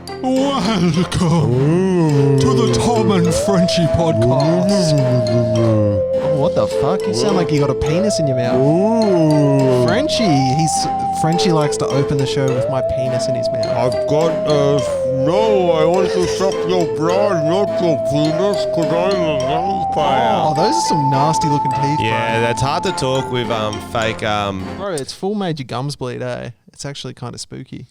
Welcome to the Tom and Frenchy podcast. Oh, what the fuck? You sound like you got a penis in your mouth. Frenchy likes to open the show with my penis in his mouth. I've got no, I want to suck your blood, not your penis, because I'm a vampire. Oh, those are some nasty looking teeth, Yeah, that's hard to talk with fake. Bro, it's full made your gums bleed, eh? It's actually kind of spooky.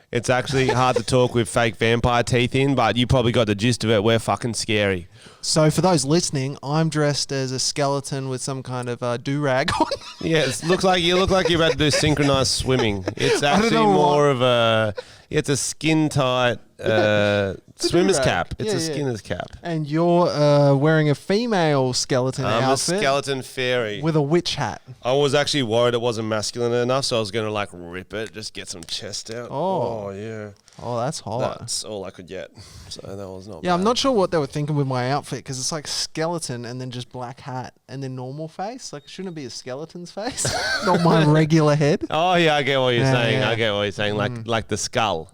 It's actually hard to talk with fake vampire teeth in, but you probably got the gist of it. We're fucking scary. So for those listening, I'm dressed as a skeleton with some kind of do-rag on. Yeah, it looks like you're about to do synchronized swimming. It's actually more of a. It's a skin tight swimmer's cap. It's a skinner's cap. And you're wearing a female skeleton outfit. I'm a skeleton fairy with a witch hat. I was actually worried it wasn't masculine enough, so I was going to like rip it, just get some chest out. Oh yeah. Oh, that's hot. That's all I could get. So that was not. Yeah, bad. I'm not sure what they were thinking with my outfit because it's like skeleton and then just black hat and then normal face. Like, shouldn't it be a skeleton's face, not my regular head? Oh yeah, I get what you're saying. Yeah. I get what you're saying. Like the skull.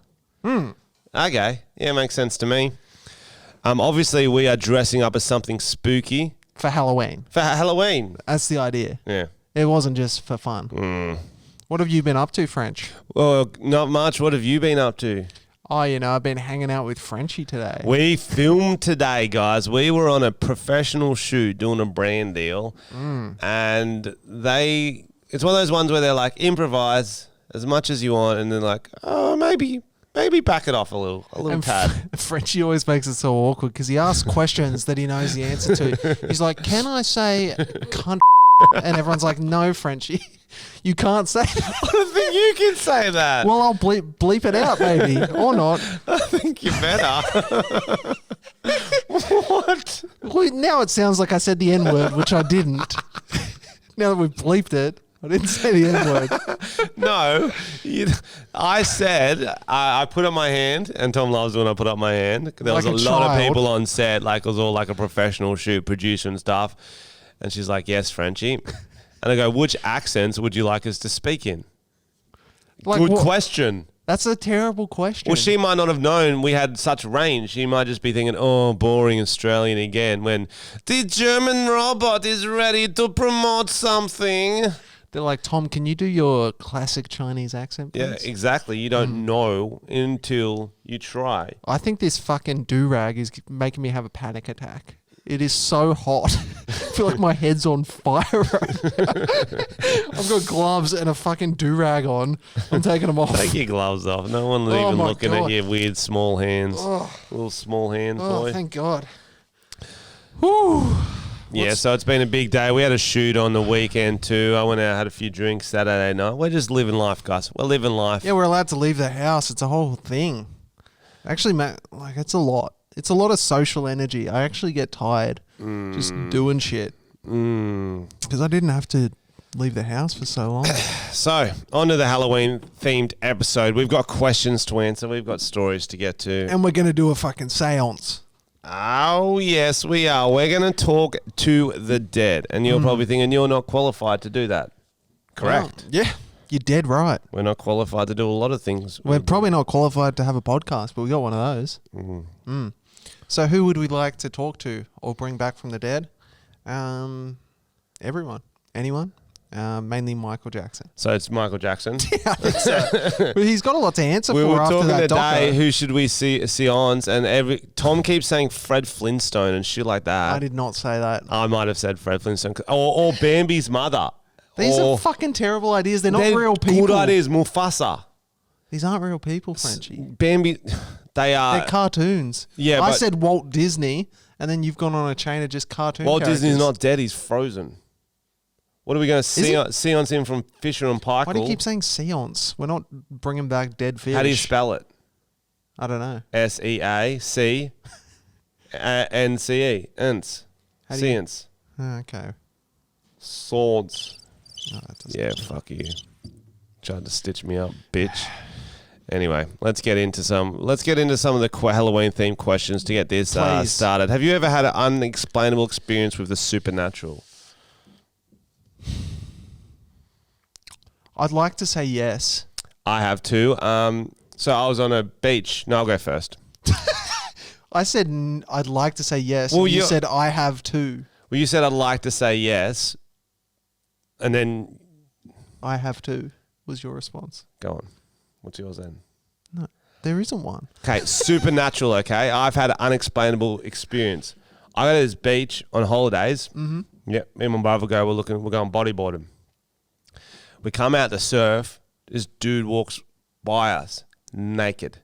Okay, yeah, makes sense to me. Obviously we are dressing up as something spooky For Halloween. for Halloween. That's the idea. Yeah. It wasn't just for fun. What have you been up to, French? Well, not much. What have you been up to? Oh, I've been hanging out with Frenchy today. We filmed today, guys. We were on a professional shoot doing a brand deal, and it's one of those ones where they're like, improvise as much as you want, and then like, oh, maybe back it off a little tad. Frenchy always makes it so awkward because he asks questions that he knows the answer to. He's like, can I say cunt? And everyone's like, no, Frenchy, you can't say that. I don't think you can say that. Well, I'll bleep it out, maybe, or not. I think you better. What? Well, now it sounds like I said the N-word, which I didn't. Now that we've bleeped it, I didn't say the N-word. No, I said, I put up my hand, and Tom loves when I put up my hand. There was Like a a lot of child. people on set, like it was all like a professional shoot, producer and stuff. And she's like, yes, Frenchie. And I go, which accents would you like us to speak in? Like, Good what? question. That's a terrible question. Well, she might not have known we had such range. She might just be thinking, oh, boring Australian again, when the German robot is ready to promote something. They're like, Tom, can you do your classic Chinese accent, please? Yeah, exactly. You don't know until you try. I think this fucking do-rag is making me have a panic attack. It is so hot. I feel like my head's on fire right now. I've got gloves and a fucking do-rag on. I'm taking them off. Take your gloves off. No one's even my looking God. at your weird small hands. Little small hands, boy. Thank God. Whew. Yeah, so it's been a big day. We had a shoot on the weekend too. I went out, had a few drinks Saturday night. We're just living life, guys. We're living life. Yeah, we're allowed to leave the house. It's a whole thing. Actually, Matt, like, it's a lot. It's a lot of social energy. I actually get tired just doing shit because I didn't have to leave the house for so long. So, on to the Halloween-themed episode. We've got questions to answer. We've got stories to get to. And we're going to do a fucking seance. Oh, yes, we are. We're going to talk to the dead. And you're probably thinking you're not qualified to do that. Correct. Well, yeah, you're dead right. We're not qualified to do a lot of things. We're probably not qualified to have a podcast, but we got one of those. So who would we like to talk to or bring back from the dead? Everyone. Anyone? Mainly Michael Jackson. So it's Michael Jackson. I think so. But he's got a lot to answer We for were after talking that today, doco. who should we see Séance, and Tom keeps saying Fred Flintstone and shit like that. I did not say that. I might have said Fred Flintstone. Or Bambi's mother. These Or- are fucking terrible ideas. They're not real people. Good ideas. Mufasa. These aren't real people, Frenchy. Bambi, they are. They're cartoons. Yeah, I but- said Walt Disney, and then you've gone on a chain of just cartoon Walt characters. Disney's not dead. He's frozen. What are we going to Seance in from Fisher and Paykel? Why do you keep saying seance? We're not bringing back dead fish. How do you spell it? I don't know. SEACNCE. Ants. How do you- Seance. Okay. Swords. No, that doesn't Yeah, fuck you. Tried to stitch me up, bitch. Anyway, let's get into some of the Halloween themed questions to get this Please. started. Have you ever had an unexplainable experience with the supernatural? I'd like to say yes. I have too. So I was on a beach. No, I'll go first. I said I'd like to say yes. Well, and you said I have too. Well, you said I'd like to say yes, and then I have too was your response. go on. What's yours then? No, there isn't one. Okay, supernatural. Okay, I've had an unexplainable experience. I go to this beach on holidays. Mm-hmm. Yep, me and my brother go. We're going bodyboarding. We come out to surf. This dude walks by us naked.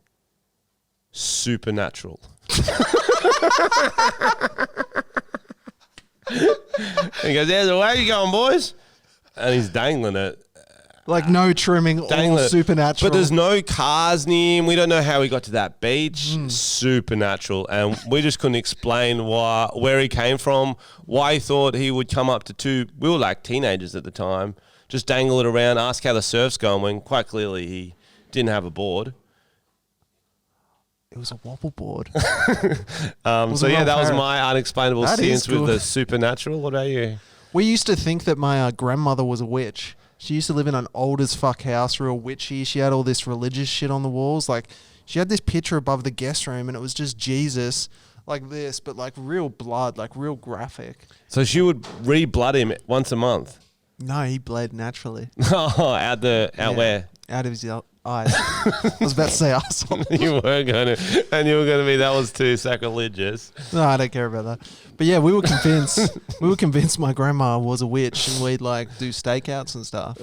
Supernatural. He goes, "There's where are you going, boys?" And he's dangling it. Like no trimming, all supernatural. But there's no cars near him. We don't know how he got to that beach. Supernatural. And we just couldn't explain where he came from, why he thought he would come up to two. We were like teenagers at the time. Just dangle it around, ask how the surf's going, when quite clearly he didn't have a board. It was a wobble board. So yeah, that was my unexplainable experience with the supernatural. What about you? We used to think that my grandmother was a witch. She used to live in an old as fuck house, real witchy. She had all this religious shit on the walls. Like, she had this picture above the guest room, and it was just Jesus, like this, but like real blood, like real graphic. So she would re-blood him once a month? No, he bled naturally. Oh, out where? Out of his eyes. I was about to say asshole. You were going to, and you were going to be, that was too sacrilegious. No, I don't care about that. But yeah, we were convinced my grandma was a witch, and we'd like do stakeouts and stuff.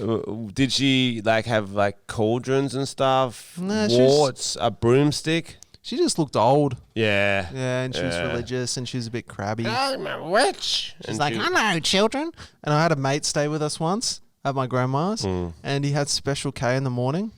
Did she like have like cauldrons and stuff? No, warts, a broomstick? She just looked old. Yeah. Yeah, and she was religious, and she was a bit crabby. I'm a witch. She's like, hello, children. And I had a mate stay with us once at my grandma's, and he had Special K in the morning.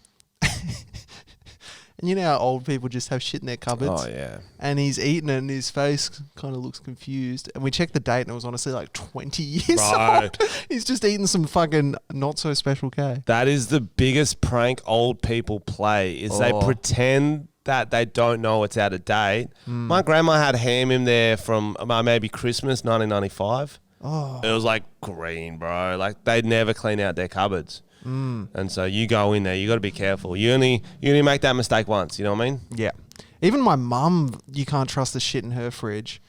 And you know how old people just have shit in their cupboards? Oh, yeah. And he's eating it, and his face kind of looks confused. And we checked the date, and it was honestly like 20 years old. He's just eating some fucking not-so-Special K. That is the biggest prank old people play, is they pretend that they don't know it's out of date. My grandma had ham in there from maybe Christmas 1995. Oh. It was like green, bro. Like, they'd never clean out their cupboards. And so you go in there, you got to be careful. You only make that mistake once, you know what I mean? Yeah. Even my mum, you can't trust the shit in her fridge.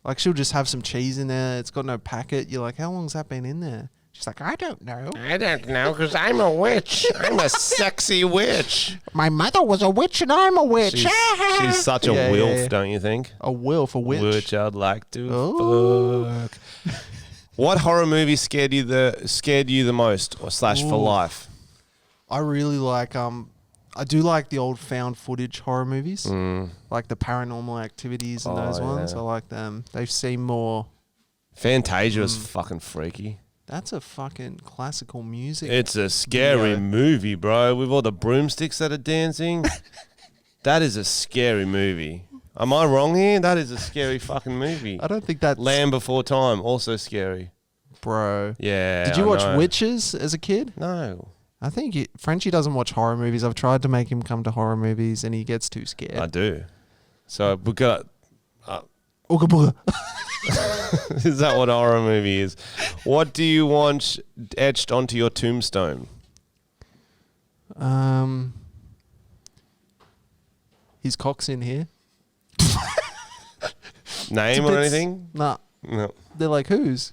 Like, she'll just have some cheese in there. It's got no packet. You're like, how long's that been in there? She's like, I don't know. I don't know, because I'm a witch. I'm a sexy witch. My mother was a witch, and I'm a witch. She's such a wilf, don't you think? A wilf, a witch. Which I'd like to fuck. What horror movie scared you the most, or / for life? I really like I do like the old found footage horror movies, like the Paranormal Activities and those ones. I like them. They seem more. Fantasia was fucking freaky. That's a fucking classical music. It's a scary movie, bro. With all the broomsticks that are dancing. That is a scary movie. Am I wrong here? That is a scary fucking movie. I don't think that's... Land Before Time, also scary. Bro. Yeah. Did you watch Witches as a kid? No. I think Frenchy doesn't watch horror movies. I've tried to make him come to horror movies, and he gets too scared. I do. So we got... Ooga booga. Is that what a horror movie is? What do you want etched onto your tombstone? His cock's in here. Name or anything? Nah. No. They're like, whose?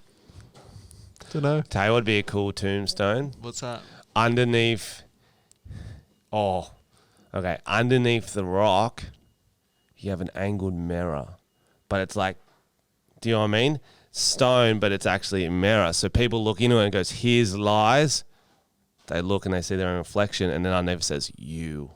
Don't know. Tell you what would be a cool tombstone. What's that? Underneath... Oh. Okay. Underneath the rock, you have an angled mirror. But it's like... Do you know what I mean? Stone, but it's actually a mirror. So people look into it and goes, here's lies. They look and they see their own reflection, and then underneath says, you.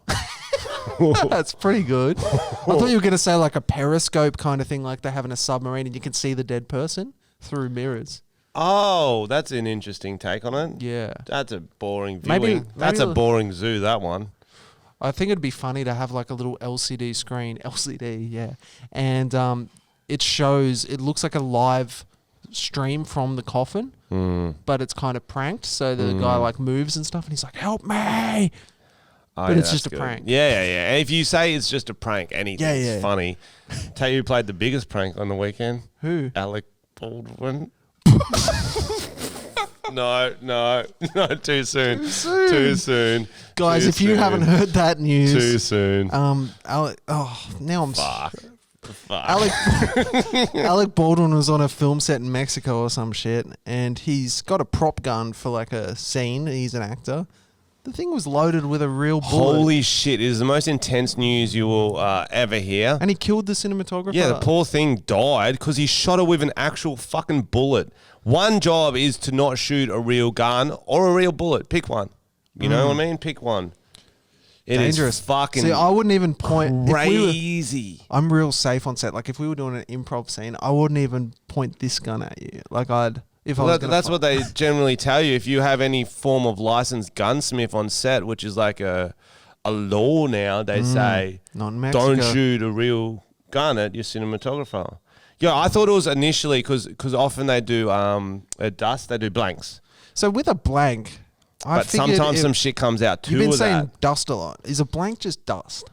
That's pretty good. I thought you were going to say like a periscope kind of thing, like they have in a submarine and you can see the dead person through mirrors. Oh, that's an interesting take on it. Yeah. That's a boring viewing. Maybe that's a boring zoo, that one. I think it'd be funny to have like a little LCD screen. LCD, yeah. And it looks like a live stream from the coffin, but it's kind of pranked. So the guy like moves and stuff and he's like, help me. Oh, but yeah, it's just a prank. Yeah. And if you say it's just a prank, anything's funny. Tell you who played the biggest prank on the weekend? Who? Alec Baldwin. No, too soon. Too soon. Guys, if you haven't heard that news, too soon. Alec. Oh, now I'm. Fuck. Alec Baldwin was on a film set in Mexico or some shit, and he's got a prop gun for like a scene. He's an actor. The thing was loaded with a real bullet. Holy shit! It is the most intense news you will ever hear. And he killed the cinematographer. Yeah, the poor thing died because he shot her with an actual fucking bullet. One job is to not shoot a real gun or a real bullet. Pick one. You know what I mean? Pick one. It Dangerous. is fucking See, I wouldn't even point. crazy. I'm real safe on set. Like if we were doing an improv scene, I wouldn't even point this gun at you. Like that's what they generally tell you. If you have any form of licensed gunsmith on set, which is like a law now, they say Not in Mexico. don't shoot a real gun at your cinematographer. Yeah, I thought it was initially because often they do they do blanks. So with a blank, but sometimes some shit comes out too. You've been of saying that. dust a lot. Is a blank just dust?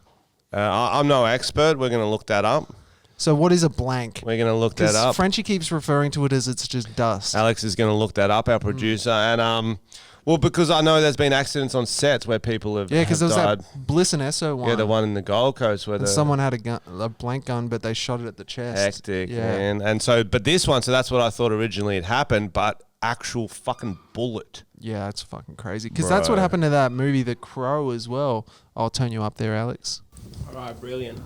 I'm no expert. We're going to look that up. So what is a blank? We're going to look that up. Frenchy keeps referring to it as it's just dust. Alex is going to look that up, our producer. And, well, because I know there's been accidents on sets where people have Yeah, because there was died. that Bliss and Esso one. Yeah, the one in the Gold Coast where someone had a blank gun, but they shot it at the chest. Hectic, man. And so, but this one, so that's what I thought originally had happened, but actual fucking bullet. Yeah, it's fucking crazy. Because that's what happened to that movie, The Crow, as well. I'll turn you up there, Alex. All right, brilliant.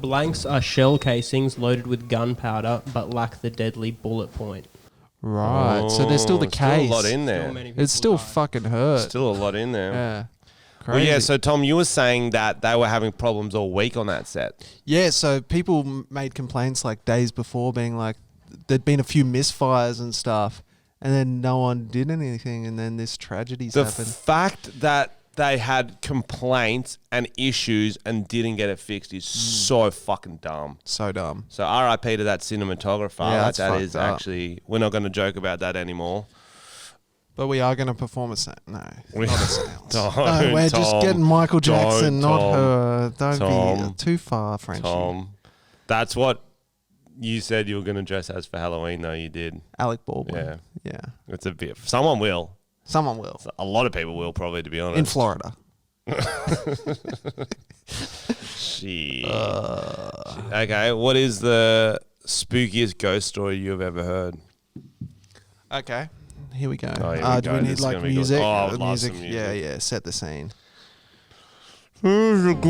Blanks are shell casings loaded with gunpowder but lack the deadly bullet point. Right, so there's still the case. Still a lot in there. It still fucking hurt. Still a lot in there. Yeah. Well, yeah, so Tom, you were saying that they were having problems all week on that set. Yeah, so people made complaints like days before being like, there'd been a few misfires and stuff, and then no one did anything, and then this tragedy's happened. The fact that they had complaints and issues and didn't get it fixed is so fucking dumb. So dumb. So RIP to that cinematographer. Yeah, that is actually, we're not going to joke about that anymore. But we are going to perform a seance. No, not a seance. We're just getting Michael Jackson, not her. Don't Tom, be too far, Frenchy. Tom, that's what you said you were going to dress as for Halloween, though. You did. Alec Baldwin. Yeah. Yeah. It's a bit. Someone will. Someone will. A lot of people will, probably, to be honest. In Florida. Shit. Okay, what is the spookiest ghost story you've ever heard? Okay, here we go. Oh, here we do go. we need This is like gonna be good. music? Oh, I would love music? some music. Yeah, set the scene. Who's the Just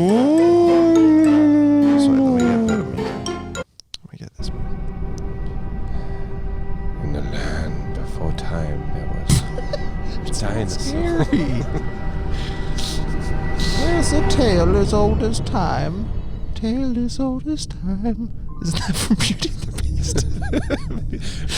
wait, let me get better music. Let me get this one. In the land before time, there was dinosaurs. Scary. There's a tale as old as time. Tale as old as time. Isn't that from Beauty and the Beast?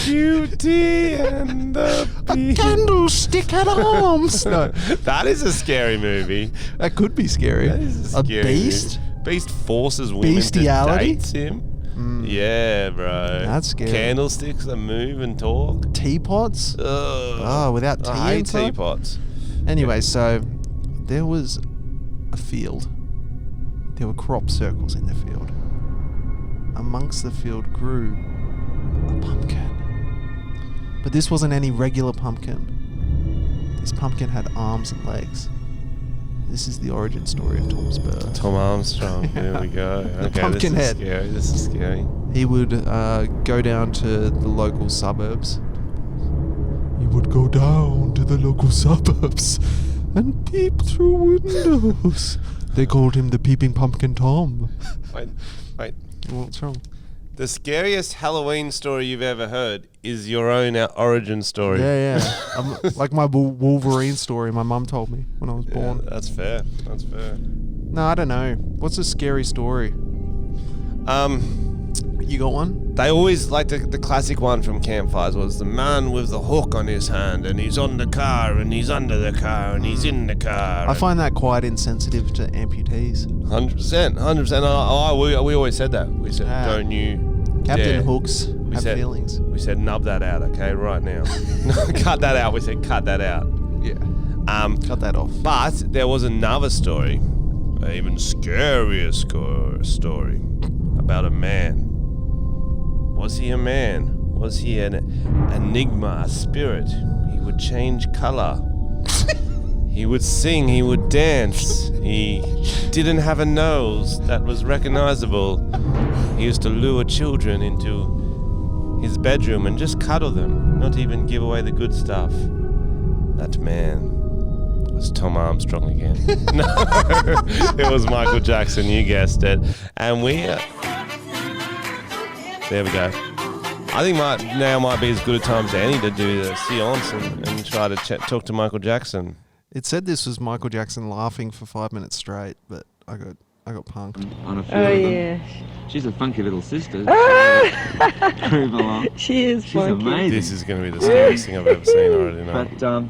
Beauty and the Beast. A candlestick at arms. No, that is a scary movie. that could be scary. That is a scary beast? movie. Beast forces women Bestiality? to date him. Yeah, bro. That's scary. Candlesticks that move and talk. Teapots? Ugh. Oh, without tea I hate inside? teapots. Anyway, so there was a field. There were crop circles in the field. Amongst the field grew a pumpkin. But this wasn't any regular pumpkin. This pumpkin had arms and legs. This is the origin story of Tom's birth. Tom Armstrong. There we go. The Okay, pumpkin this is head. Scary. This is scary. He would go down to the local suburbs. He would go down to the local suburbs and peep through windows. They called him the Peeping Pumpkin Tom. Wait. What's wrong? The scariest Halloween story you've ever heard is your own origin story. Yeah. Like my Wolverine story my mum told me when I was born. That's fair. That's fair. No, I don't know. What's a scary story? You got one? They always, like the classic one from Campfires was the man with the hook on his hand and he's on the car and he's under the car and he's in the car. I find that quite insensitive to amputees. 100%. We always said that. We said, don't you Captain dare. Hooks have feelings. We said, nub that out, okay, right now. Cut that out. We said, cut that out. Yeah. Cut that off. But there was another story, an even scarier story about a man. Was he a man? Was he an enigma, a spirit? He would would change color. He would sing, he would dance. He didn't have a nose that was recognizable. He used to lure children into his bedroom and just cuddle them, not even give away the good stuff. That man was Tom Armstrong again. No, it was Michael Jackson, you guessed it. And there we go. I think now might be as good a time as any to do the Séance and try to talk to Michael Jackson. It said this was Michael Jackson laughing for 5 minutes straight, but I got punked. On a few Oh of them. yeah, She's a funky little sister. Prove along. she is She's funky. amazing. This is going to be the scariest thing I've ever seen already now. But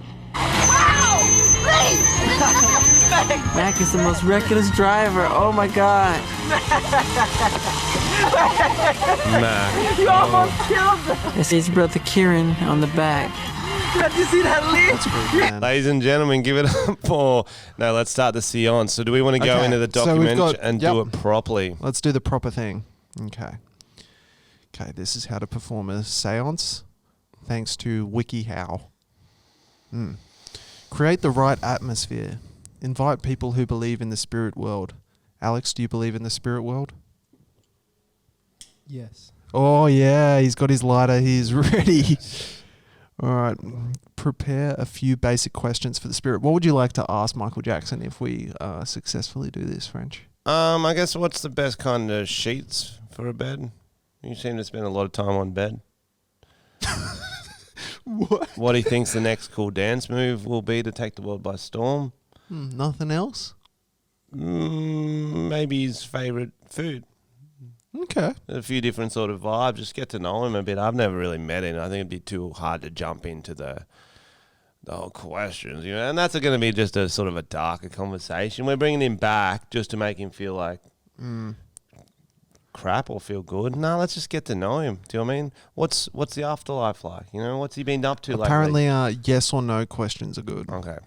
Mac is the most reckless driver. Oh my god. Nah. You almost killed him. It's his brother Kieran on the back. Did you see that lead? That's creepy, man. Ladies and gentlemen, give it up for... No, let's start the Séance. So do we want to go Okay, into the so we've document got- and yep. do it properly? Let's do the proper thing. Okay, this is how to perform a seance, thanks to WikiHow. Create the right atmosphere. Invite people who believe in the spirit world. Alex, do you believe in the spirit world? Yes. Oh, yeah, he's got his lighter. He's ready. All right, prepare a few basic questions for the spirit. What would you like to ask Michael Jackson if we successfully do this, French? I guess what's the best kind of sheets for a bed? You seem to spend a lot of time on bed. What he thinks the next cool dance move will be to take the world by storm? Nothing else? Maybe his favourite food. Okay. A few different sort of vibes. Just get to know him a bit. I've never really met him. I think it'd be too hard to jump into the whole questions, you know. And that's going to be just a sort of a darker conversation. We're bringing him back just to make him feel like crap or feel good. No, let's just get to know him. Do you know what I mean? What's the afterlife like? You know, what's he been up to lately? Apparently, yes or no questions are good. Okay.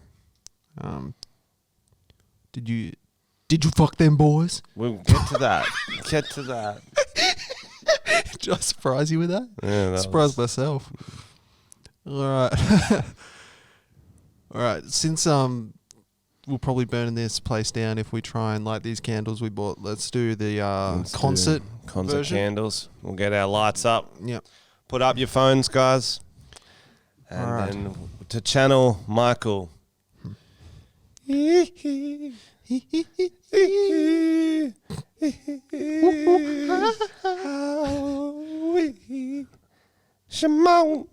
Did you fuck them boys? We'll get to that. Get to that. Did I surprise you with that? Yeah, that Surprised myself. All right. All right. Since we'll probably burn this place down if we try and light these candles we bought. Let's do the concert version. Candles. We'll get our lights up. Yep. Put up your phones, guys. And All right. then to channel Michael. Shimon.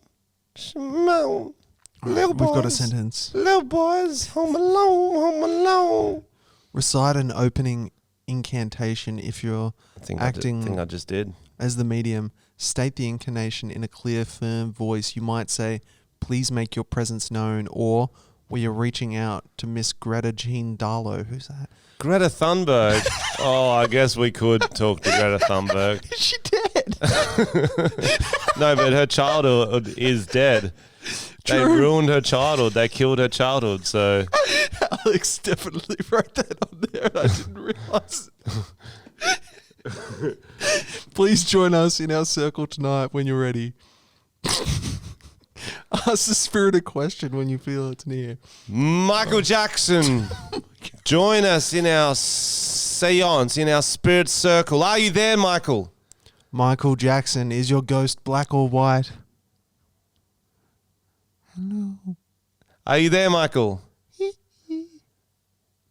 Little We've got a boys. sentence. Little boys, home alone, home alone. Recite an opening incantation if you're I think acting I just did. as the medium. State the incantation in a clear, firm voice. You might say, "Please make your presence known," or "We are reaching out to Miss Greta Jean Darlow." Who's that? Greta Thunberg. Oh, I guess we could talk to Greta Thunberg. Is she dead? No, but her childhood is dead. They True. ruined her childhood. They killed her childhood. So Alex definitely wrote that on there and I didn't realise. Please join us in our circle tonight when you're ready. Ask the spirit a question when you feel it's near. Michael Jackson, join us in our seance, in our spirit circle. Are you there, Michael? Michael Jackson, is your ghost black or white? Are you there, Michael?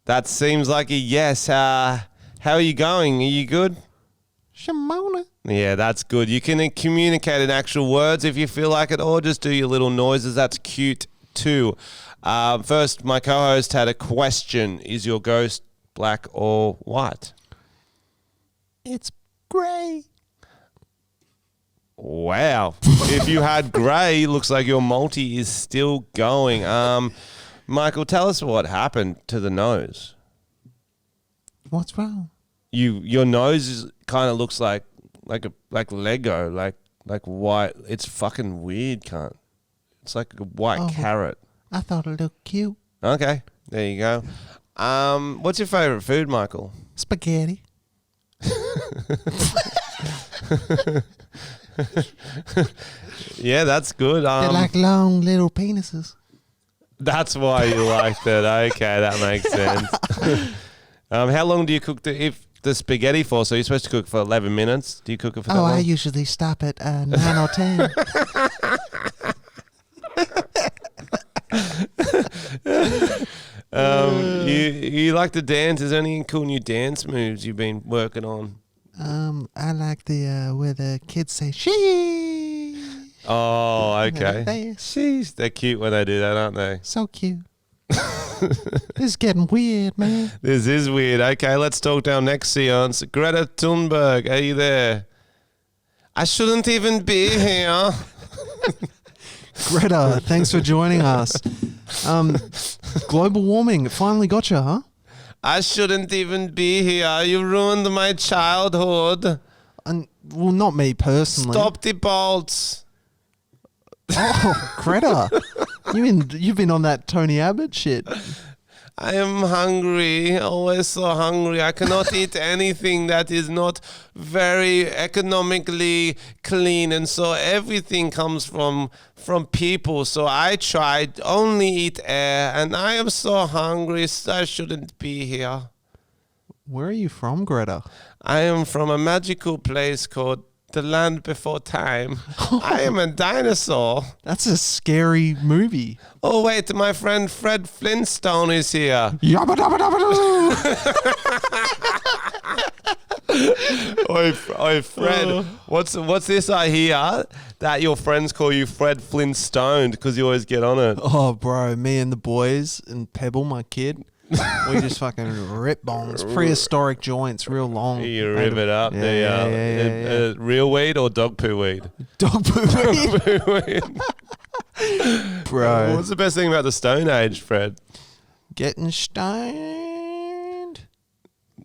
That seems like a yes. How are you going? Are you good? Shimona. Yeah, that's good. You can communicate in actual words if you feel like it, or just do your little noises. That's cute too. First, my co-host had a question. Is your ghost black or white? It's grey. Wow. If you had grey, looks like your multi is still going. Michael, tell us what happened to the nose. What's wrong? Your nose kind of looks like Lego, like white. It's fucking weird, cunt. It's like a white carrot. I thought it looked cute. Okay, there you go. What's your favorite food, Michael? Spaghetti. Yeah, that's good. They're like long little penises. That's why you liked it. Okay, that makes sense. How long do you cook the spaghetti for? So you're supposed to cook for 11 minutes. Do you cook it for that long? I usually stop at 9 or 10. You like to dance? Is there any cool new dance moves you've been working on? I like the where the kids say she. Oh, okay. She's They're cute when they do that, aren't they? so cute. This is getting weird, man. This is weird. Okay, let's talk to our next seance. Greta Thunberg, are you there? I shouldn't even be here. Greta, thanks for joining us. Global warming, it finally got you, huh? I shouldn't even be here. You ruined my childhood. Well, not me personally. Stop the bolts. Oh, Greta, you've been on that Tony Abbott shit. I am hungry, always so hungry. I cannot eat anything that is not very economically clean, and so everything comes from people. So I tried only eat air, and I am so hungry. So I shouldn't be here. Where are you from, Greta? I am from a magical place called the Land Before Time. I am a dinosaur. That's a scary movie. Oh wait, my friend Fred Flintstone is here. Yabba dabba dabba doo. Oi, Fred. What's this I hear that your friends call you Fred Flintstone because you always get on it? Oh, bro, me and the boys and Pebble, my kid, we just fucking rip bongs, prehistoric joints, real long. You rip it up. Yeah. Real weed or dog poo weed? Dog poo weed. Bro. What's the best thing about the Stone Age, Fred? Getting stoned.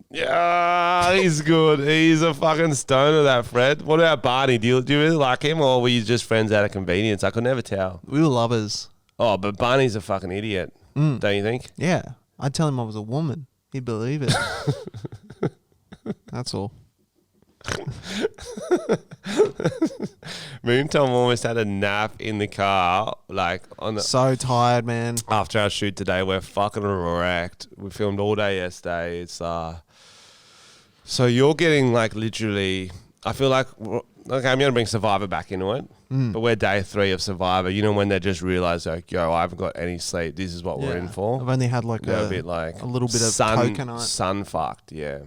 Yeah, he's good. He's a fucking stoner, that Fred. What about Barney? Do you really like him, or were you just friends out of convenience? I could never tell. We were lovers. Oh, but Barney's a fucking idiot, don't you think? Yeah. I'd tell him I was a woman. He'd believe it. That's all. Me and Tom almost had a nap in the car, like on the. So tired, man. After our shoot today, we're fucking wrecked. We filmed all day yesterday. It's so you're getting like literally. I feel like okay, I'm gonna bring Survivor back into it, but we're day 3 of Survivor. You know when they just realize like, yo, I haven't got any sleep. This is what we're in for. I've only had like a bit like a little bit of coconut. Sun fucked, yeah.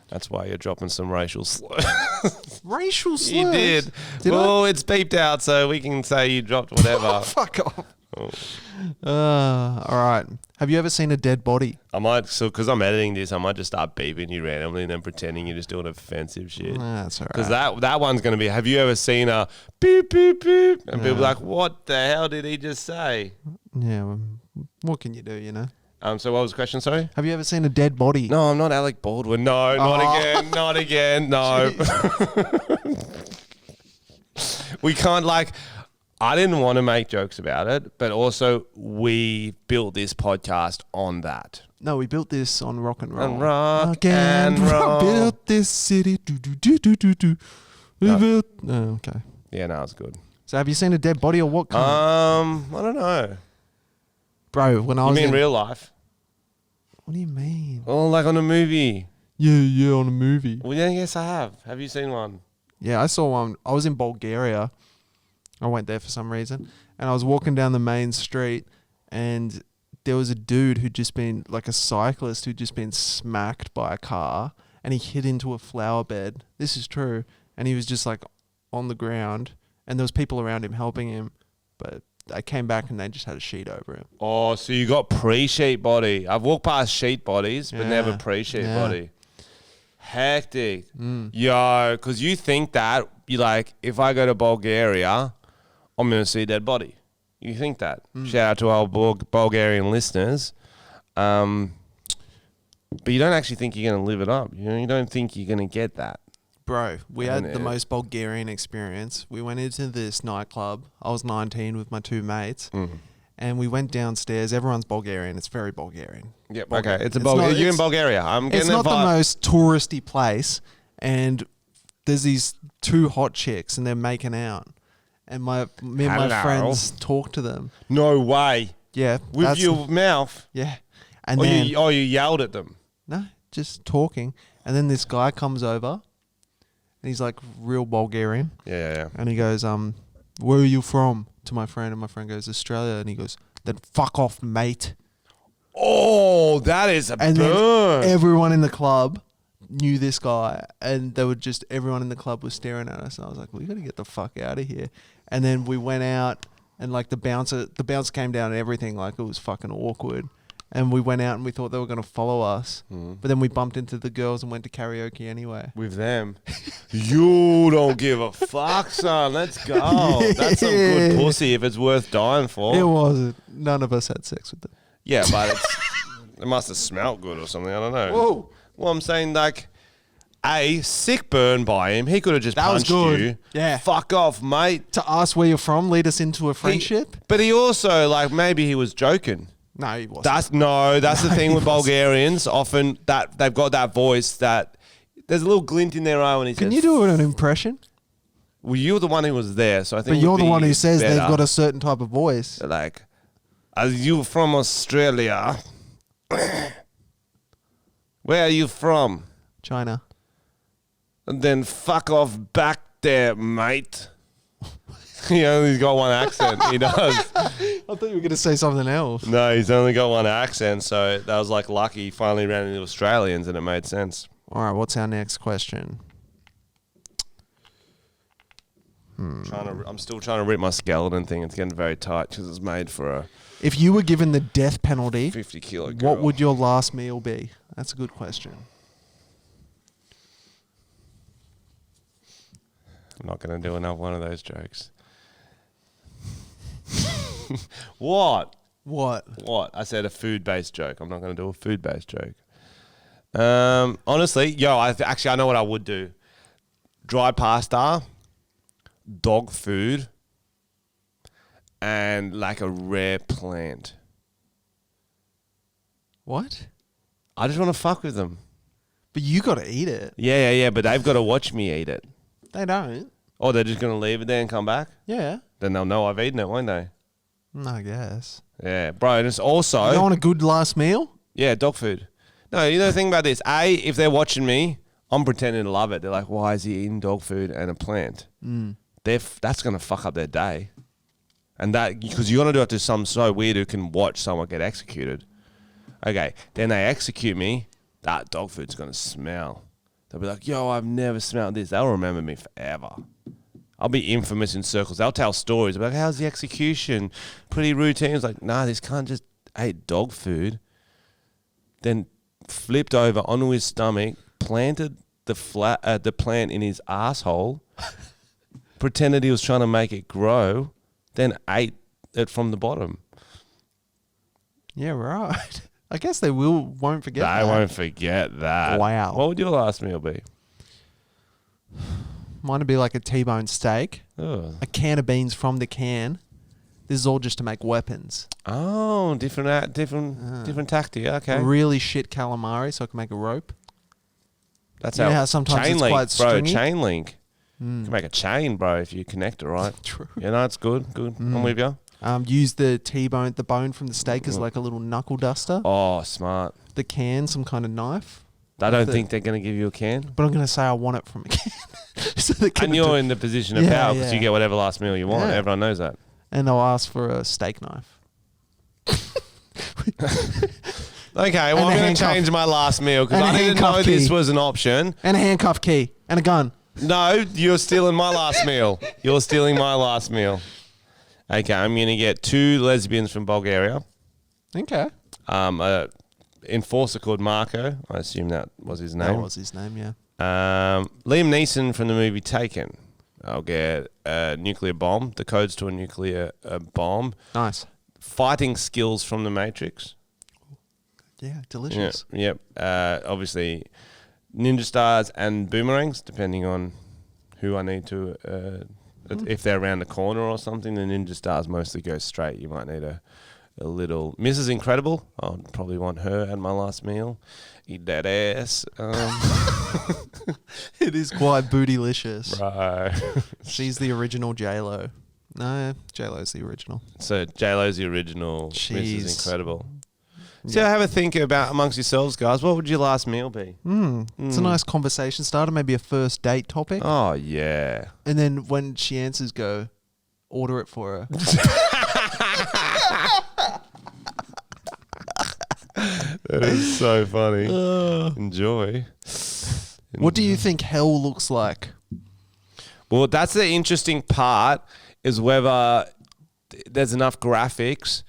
That's why you're dropping some racial slurs. Racial slurs? You did. It's beeped out, so we can say you dropped whatever. Fuck off. All right. Have you ever seen a dead body? I might, because I'm editing this, I might just start beeping you randomly and then pretending you're just doing offensive shit. That's all right. Because that one's going to be, have you ever seen a beep, beep, beep? And people are like, what the hell did he just say? Yeah, well, what can you do, you know? So what was the question, sorry? Have you ever seen a dead body? No, I'm not Alec Baldwin. No, not again, no. We can't I didn't want to make jokes about it, but also we built this podcast on that. No, we built this on rock and roll. On rock and roll. Built this city. We built. Oh, okay. Yeah, no, it's good. So have you seen a dead body or what kind? I don't know. Bro, when I was You mean real life? What do you mean? Oh, like on a movie? Yeah, on a movie. Well, yeah, yes, I have. Have you seen one? Yeah, I saw one. I was in Bulgaria. I went there for some reason. And I was walking down the main street and there was a dude who'd just been, like a cyclist who'd just been smacked by a car and he hit into a flower bed. This is true. And he was just like on the ground and there was people around him helping him. But I came back and they just had a sheet over him. Oh, so you got pre-sheet body. I've walked past sheet bodies, but never pre-sheet body. Hectic. Yo, because you think that, you're like, if I go to Bulgaria, I'm going to see a dead body. You think that. Shout out to our Bulgarian listeners. But you don't actually think you're going to live it up. You know, you don't think you're going to get that. Bro, we had the most Bulgarian experience. We went into this nightclub. I was 19 with my 2 mates. And we went downstairs. Everyone's Bulgarian. It's very Bulgarian. Yep. Okay. You're in Bulgaria. I'm getting It's not the most touristy place. And there's these 2 hot chicks and they're making out. and me and my Hello. friends talked to them. No way. Yeah, With your mouth. yeah, and Or then you yelled at them. no, just talking, and then this guy comes over, and he's like real Bulgarian, Yeah. and he goes, "Where are you from?" to my friend, and my friend goes, "Australia," and he goes, "Then fuck off, mate." Oh, that is a And burn. then everyone in the club knew this guy, and they were just everyone in the club was staring at us. And I was like, "We got to get the fuck out of here." And then we went out, and like the bouncer came down and everything. Like it was fucking awkward. And we went out and we thought they were going to follow us, but then we bumped into the girls and went to karaoke anyway. With them. You don't give a fuck, son. Let's go. That's some good pussy if it's worth dying for. It wasn't. None of us had sex with them. Yeah, but it must have smelled good or something. I don't know. Whoa. Well, I'm saying like, sick burn by him. He could have just That was punched good. you. Yeah. Fuck off, mate. To ask where you're from, lead us into a friendship? But he also, like, maybe he was joking. No, he wasn't. That's the thing with Bulgarians. Often that they've got that voice that there's a little glint in their eye when he says. Can you do an impression? Well, you're the one who was there, so I think. But you're the one who be says they've better. got a certain type of voice. Like, are you from Australia? Where are you from? China. And then fuck off back there, mate. He only's got one accent. He does. I thought you were going to say something else. No, he's only got one accent, so that was like lucky. He finally ran into Australians, and it made sense. All right, what's our next question? I'm still trying to rip my skeleton thing. It's getting very tight because it's made for a If you were given the death penalty, 50-kilo girl. what would your last meal be? That's a good question. I'm not going to do another one of those jokes. What? What? I said a food-based joke. I'm not going to do a food-based joke. Honestly, actually, I know what I would do. Dry pasta, dog food, and like a rare plant. What? I just want to fuck with them. But you got to eat it. Yeah, but they've got to watch me eat it. They don't. Or they're just going to leave it there and come back? Yeah. Then they'll know I've eaten it, won't they? I guess. Yeah, bro, and it's also... You want a good last meal? Yeah, dog food. No, you know the thing about this. If they're watching me, I'm pretending to love it. They're like, why is he eating dog food and a plant? That's going to fuck up their day. And that, because you're going to do it to some so weird who can watch someone get executed. Okay, then they execute me. That dog food's going to smell. They'll be like, yo, I've never smelled this. They'll remember me forever. I'll be infamous in circles. They'll tell stories about how's the execution? Pretty routine. It's like, nah, this cunt just ate dog food, then flipped over onto his stomach, planted the plant in his asshole, pretended he was trying to make it grow, then ate it from the bottom. Yeah, right. I guess they won't forget that. They won't forget that. Wow. What would your last meal be? Mine would be like a T-bone steak, Oh, a can of beans from the can. This is all just to make weapons. different tactic. Okay. Really shit calamari so I can make a rope. That's You know how sometimes chain it's link, quite bro. stringy? Chain link. You can make a chain, bro, if you connect it right. True. Yeah, no, it's good. Good. I'm with you. Use the T-bone, the bone from the steak as like a little knuckle duster. Oh, smart. The can, some kind of knife. I don't think they're going to give you a can. But I'm going to say I want it from a can. So they can And you're in the position of Yeah, power because yeah. you get whatever last meal you want. Yeah. Everyone knows that. And I'll ask for a steak knife. Okay, well, And a I'm going to handcuff. change my last meal because And a I didn't know handcuff this key. was an option. And a handcuff key. And a gun. No, you're stealing my last meal. You're stealing my last meal. Okay, I'm going to get 2 lesbians from Bulgaria. Okay. Enforcer called Marco. I assume that was his name. That was his name, yeah. Liam Neeson from the movie Taken. I'll get a nuclear bomb. The codes to a nuclear bomb. Nice. Fighting skills from The Matrix. Yeah, delicious. Yep. Obviously, ninja stars and boomerangs, depending on who I need to. If they're around the corner or something, the ninja stars mostly go straight. You might need a little Mrs. Incredible. I'll probably want her at my last meal. Eat that ass. It is quite bootylicious. Right. She's the original J-Lo. No, J-Lo's the original. So J-Lo's the original. Jeez. Mrs. Incredible. So have a think about amongst yourselves, guys. What would your last meal be? It's a nice conversation starter, maybe a first date topic. Oh, yeah. And then when she answers, go, order it for her. That is so funny. Enjoy. What do you think hell looks like? Well, that's the interesting part, is whether there's enough graphics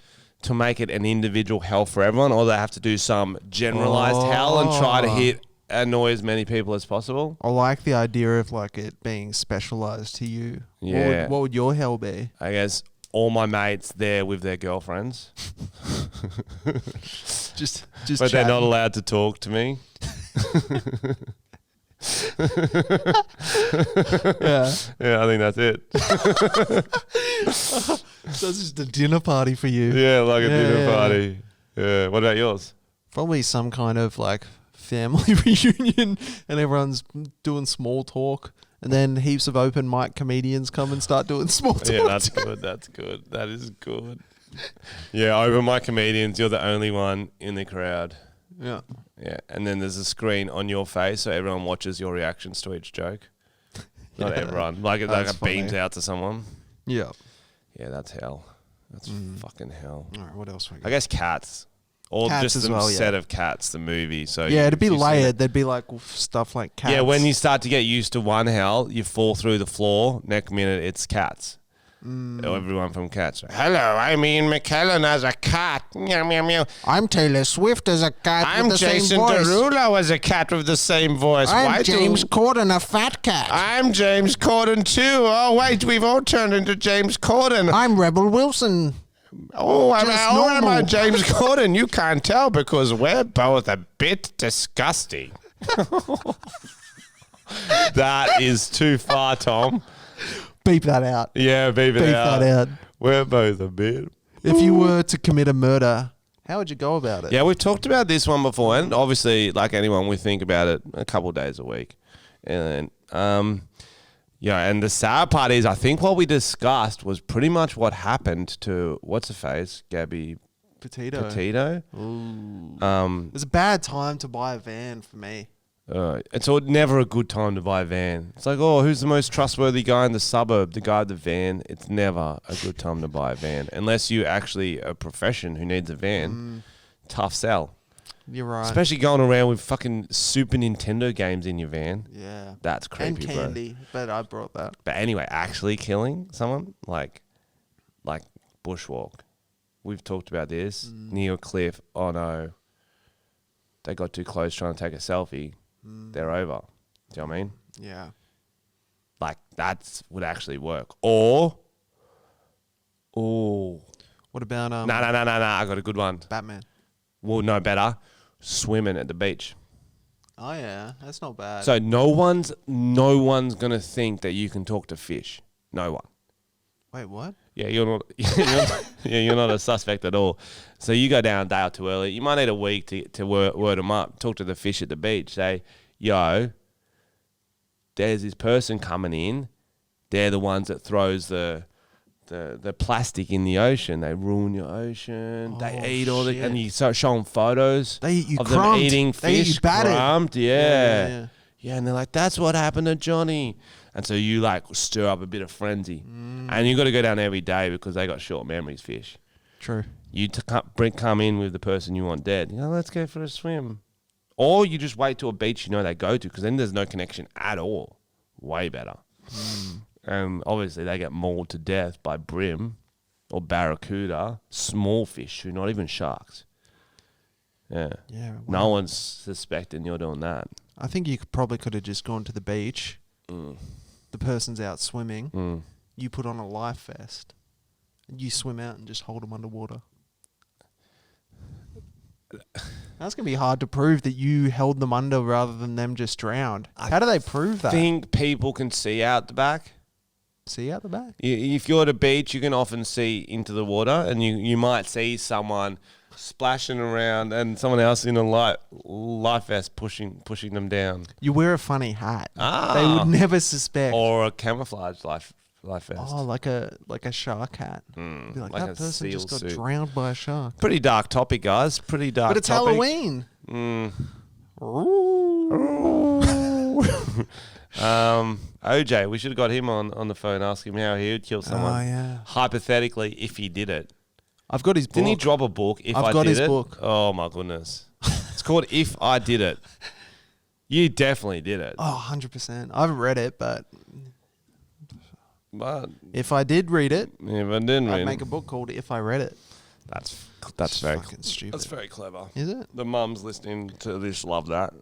to make it an individual hell for everyone, or they have to do some generalized hell and try to annoy as many people as possible. I like the idea of like it being specialized to you. Yeah. What would your hell be? I guess all my mates there with their girlfriends. Just But they're not allowed to talk to me. Yeah. Yeah, I think that's it. So it's just a dinner party for you. Yeah, like a dinner yeah. party. Yeah. What about yours? Probably some kind of like family reunion and everyone's doing small talk. And then heaps of open mic comedians come and start doing small talk. Yeah, that's good. That's good. That is good. Yeah, over my comedians, you're the only one in the crowd. Yeah. Yeah, and then there's a screen on your face so everyone watches your reactions to each joke. Not everyone. Like it beams funny. out to someone. Yeah. Yeah, that's hell. That's fucking hell. All right, what else we got? I guess Cats. Or Cats just as the well, yeah. set of Cats, the movie. So Yeah, it'd be you've seen layered. it. There'd be like stuff like cats. Yeah, when you start to get used to one hell, you fall through the floor. Next minute, it's Cats. Everyone from Cats. Hello, I'm Ian McKellen as a cat. Meow, meow, meow. I'm Taylor Swift as a cat I'm with the Jason same voice. Derulo as a cat with the same voice. I'm James Corden, a fat cat. I'm James Corden too. Oh, wait, we've all turned into James Corden. I'm Rebel Wilson. Oh, am Just I normal. James Corden? You can't tell because we're both a bit disgusting. That is too far, Tom. Beep that out. Yeah, beep Beep that out. We're both a bit. If you were to commit a murder, how would you go about it? Yeah, we've talked about this one before, and obviously, like anyone, we think about it a couple of days a week. And yeah, and the sad part is, I think what we discussed was pretty much what happened to what's her face, Gabby Petito. Petito. It was a bad time to buy a van for me. It's never a good time to buy a van. It's like, oh, who's the most trustworthy guy in the suburb? The guy with the van. It's never a good time to buy a van unless you actually a profession who needs a van. Tough sell. You're right. Especially going around with fucking Super Nintendo games in your van. Yeah. That's creepy, And candy, but I brought that. But anyway, actually killing someone like bushwalk. We've talked about this. Near a cliff. Oh no. They got too close trying to take a selfie. They're over. Do you know what I mean? Yeah. Like that would actually work. Or What about no. I got a good one. Batman? Well, no, better. Swimming at the beach. Oh yeah, that's not bad. So no one's gonna think that you can talk to fish. No one. Wait, what? Yeah, you're not. You're not a suspect at all. So you go down a day or two early. You might need a week to word them up. Talk to the fish at the beach. Say, yo, there's this person coming in. They're the ones that throws the plastic in the ocean. They ruin your ocean. They eat all the, and you start showing photos They eat you of crumbed. them eating They eat fish you battered. crumbed. Yeah. Yeah, and they're like, that's what happened to Johnny. And so you like stir up a bit of frenzy. And you got to go down every day because they got short memories, fish. True. You come in with the person you want dead. You know, let's go for a swim. Or you just wait to a beach you know they go to because then there's no connection at all. Way better. And obviously they get mauled to death by brim or barracuda, small fish who not even sharks. Yeah. Yeah. No one's suspecting you're doing that. I think you could have just gone to the beach. The person's out swimming. You put on a life vest. And you swim out and just hold them underwater. That's going to be hard to prove that you held them under rather than them just drowned. How do they prove that? I think people can see out the back. See out the back? If you're at a beach, you can often see into the water and you might see someone splashing around and someone else in a life vest pushing them down. You wear a funny hat. They would never suspect. Or a camouflage life Life vest. Oh, like a shark hat. Be like, like that a person just seal got suit. drowned by a shark. Pretty dark topic, guys. Pretty dark But it's topic. Halloween. OJ, we should have got him on the phone, ask him how he would kill someone. Oh, yeah. Hypothetically, if he did it. I've got his book. Didn't he drop a book, If I've I got Did his It? book. Oh, my goodness. It's called If I Did It. You definitely did it. Oh, 100%. I haven't read it, but But if I did read it, if I didn't I'd read make it, a book called If I Read It. that's very fucking stupid. That's very clever. Is it? The mums listening to this love that.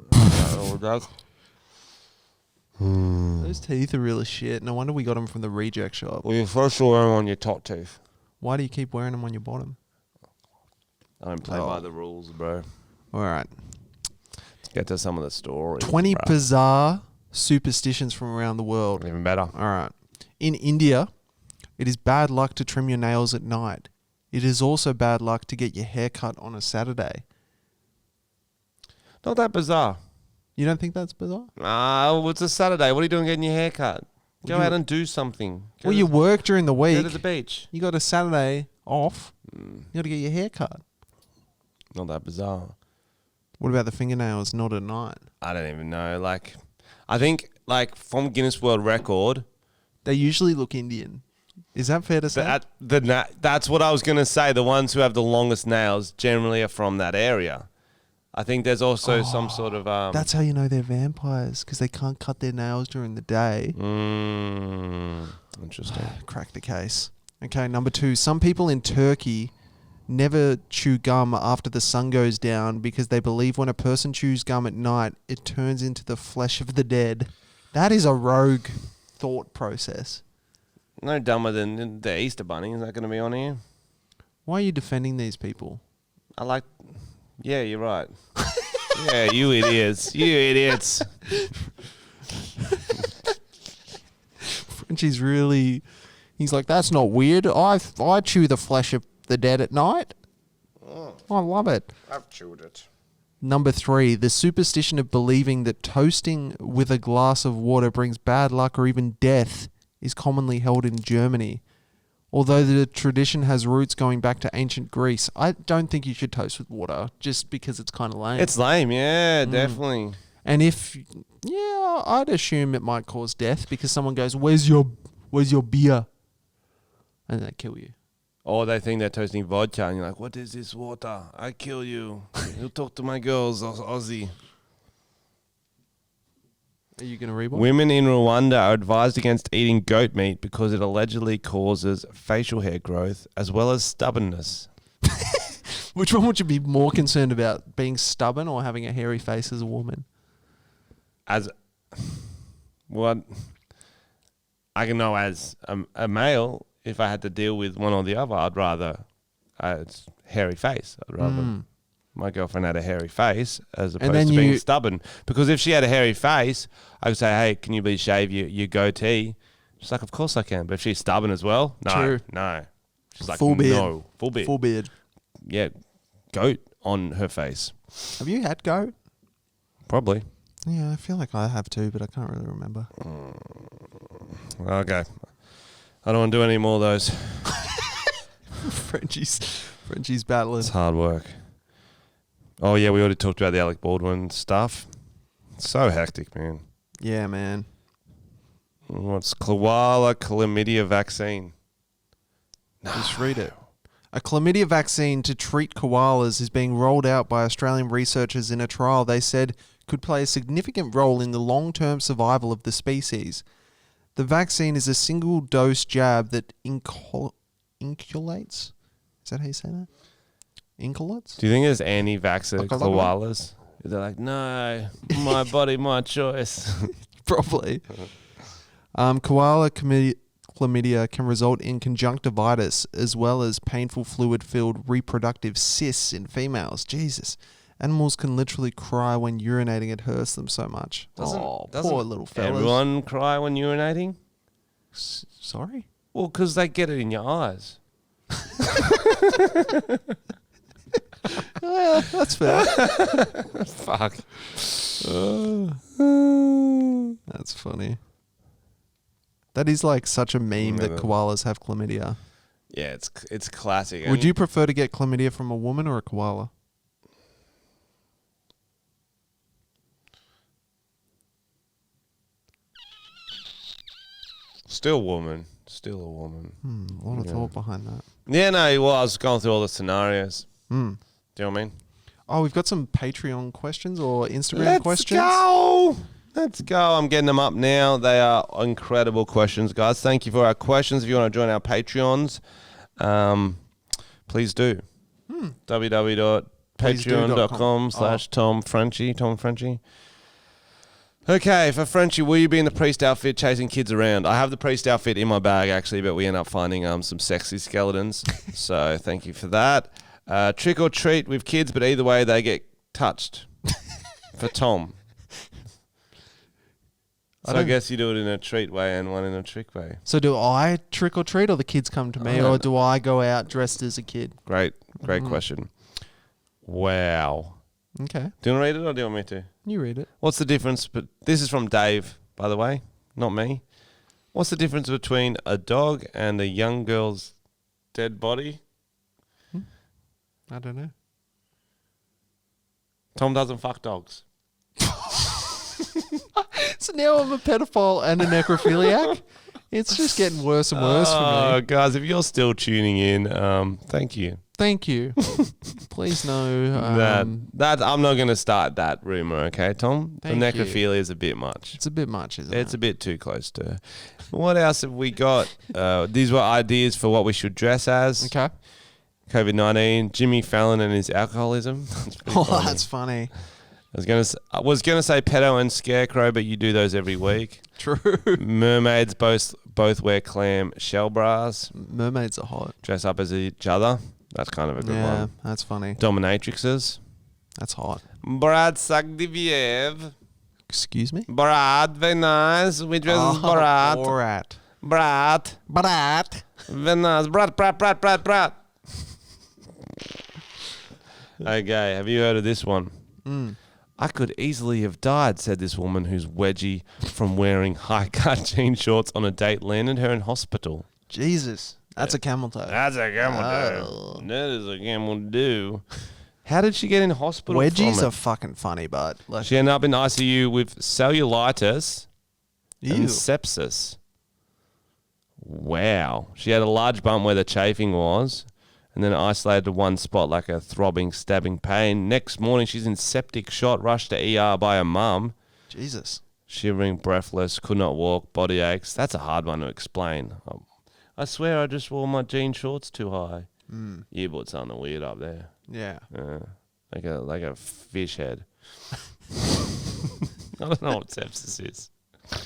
Those teeth are really shit. No wonder we got them from the reject shop. Well, you first wear them on your top tooth. Why do you keep wearing them on your bottom? I don't play by the rules, bro. All right. Let's get to some of the stories. 20 bro. bizarre superstitions from around the world. Even better. All right. In India, it is bad luck to trim your nails at night. It is also bad luck to get your hair cut on a Saturday. Not that bizarre. You don't think that's bizarre? Well, it's a Saturday. What are you doing getting your hair cut? Go out and do something. Well, you work during the Go week. to the beach. You got a Saturday off. You got to get your hair cut. Not that bizarre. What about the fingernails? Not at night. I don't even know. Like, I think, like, from Guinness World Record, They usually look Indian. Is that fair to say? that's what I was going to say. The ones who have the longest nails generally are from that area. I think there's also some sort of... That's how you know they're vampires, because they can't cut their nails during the day. Interesting. Crack the case. Okay, number 2. Some people in Turkey never chew gum after the sun goes down because they believe when a person chews gum at night, it turns into the flesh of the dead. That is a rogue thought process. No dumber than the Easter Bunny. Is that going to be on here? Why are you defending these people? I like... Yeah, you're right. Yeah, you idiots. You idiots. Frenchy's really... He's like, that's not weird. I chew the flesh of the dead at night. I love it. I've chewed it. Number 3, the superstition of believing that toasting with a glass of water brings bad luck or even death is commonly held in Germany. Although the tradition has roots going back to ancient Greece, I don't think you should toast with water just because it's kind of lame. It's lame, yeah, definitely. And I'd assume it might cause death because someone goes, where's your beer? And they kill you. Or they think they're toasting vodka and you're like, what is this water? I kill you. You talk to my girls, Aussie. Are you going to read one? Women in Rwanda are advised against eating goat meat because it allegedly causes facial hair growth as well as stubbornness. Which one would you be more concerned about, being stubborn or having a hairy face as a woman? As what? I can know as a male, if I had to deal with one or the other, I'd rather it's hairy face. I'd rather my girlfriend had a hairy face as opposed to being stubborn. Because if she had a hairy face, I could say, hey, can you please shave your goatee? She's like, of course I can. But if she's stubborn as well, no. She's like, full beard. no. Full beard. Full beard. Yeah, goat on her face. Have you had goat? Probably. Yeah, I feel like I have too, but I can't really remember. Okay. I don't want to do any more of those. Frenchy's battling. It's hard work. Oh, yeah, we already talked about the Alec Baldwin stuff. So hectic, man. Yeah, man. What's Koala chlamydia vaccine? Just read it. A chlamydia vaccine to treat koalas is being rolled out by Australian researchers in a trial they said could play a significant role in the long-term survival of the species. The vaccine is a single-dose jab that inculates. Is that how you say that? Inculates? Do you think there's anti-vaxxer Like a koalas? They're like, no, my body, my choice. Probably. Koala chlamydia can result in conjunctivitis as well as painful fluid-filled reproductive cysts in females. Jesus. Animals can literally cry when urinating. It hurts them so much. Poor little fellas. Everyone cry when urinating? Sorry? Well, because they get it in your eyes. Yeah, that's fair. Fuck. That's funny. That is like such a meme that Remember. koalas have chlamydia. Yeah, it's classic. Would you prefer to get chlamydia from a woman or a koala? Still a woman. Still a woman. A lot of thought behind that. Yeah, no, well, I was going through all the scenarios. Do you know what I mean? Oh, we've got some Patreon questions or Instagram questions. Let's go. I'm getting them up now. They are incredible questions, guys. Thank you for our questions. If you want to join our Patreons, please do. www.patreon.com/Tom Frenchy. Okay, for Frenchy, will you be in the priest outfit chasing kids around? I have the priest outfit in my bag, actually, but we end up finding some sexy skeletons. So thank you for that. Trick or treat with kids, but either way, they get touched. For Tom. So I guess you do it in a treat way and one in a trick way. So do I trick or treat or the kids come to me or do I go out dressed as a kid? Great question. Wow. Okay. Do you want to read it or do you want me to? You read it. What's the difference? But this is from Dave, by the way, not me. What's the difference between a dog and a young girl's dead body? I don't know. Tom doesn't fuck dogs. So now I'm a pedophile and a necrophiliac? It's just getting worse and worse for me. Guys, if you're still tuning in, thank you. Thank you. Please know that I'm not going to start that rumor, okay, Tom? The Thank you. necrophilia is a bit much. It's a bit much, isn't it? It's a bit too close to. What else have we got? These were ideas for what we should dress as. Okay. COVID-19, Jimmy Fallon and his alcoholism. That's funny. I was gonna say pedo and scarecrow, but you do those every week. True. Mermaids both wear clam shell bras. Mermaids are hot. Dress up as each other. That's kind of a good Yeah, one. that's funny. Dominatrixes. That's hot. Brad Sagdiviev. Excuse me? Brad, very nice. We dress as Brad. Borat. Brad. Borat. Very nice. Brad. Okay, have you heard of this one? I could easily have died, said this woman whose wedgie from wearing high-cut jean shorts on a date landed her in hospital. Jesus. That's a camel toe. That's a camel toe. That is a camel toe. How did she get in hospital Wedgies from are it? fucking funny, but like, She ended up in ICU with cellulitis and ew. sepsis. Wow. She had a large bump where the chafing was, and then isolated to one spot like a throbbing, stabbing pain. Next morning, she's in septic shock, rushed to ER by her mum. Jesus. Shivering, breathless, could not walk, body aches. That's a hard one to explain. I swear I just wore my jean shorts too high. You bought something weird up there. Yeah. Like a fish head. I don't know what sepsis is. I